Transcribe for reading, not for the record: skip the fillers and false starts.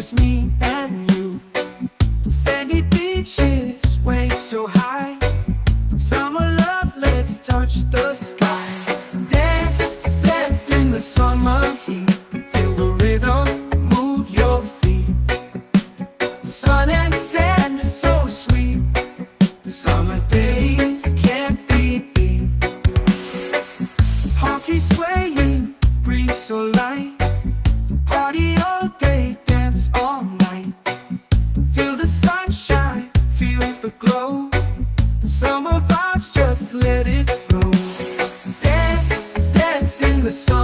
just me and you. Sandy beaches, waves so high. Summer love, let's touch the sky. Dance, dance in the summer heat. Feel the rhythm, move your feet. Sun and sand, so sweet. Summer days can't be beat. Palm trees swaying, breeze so light. Party all day, dance all night. Feel the sunshine, feel the glow. Summer vibes, just let it flow. Dance, dance in the sun.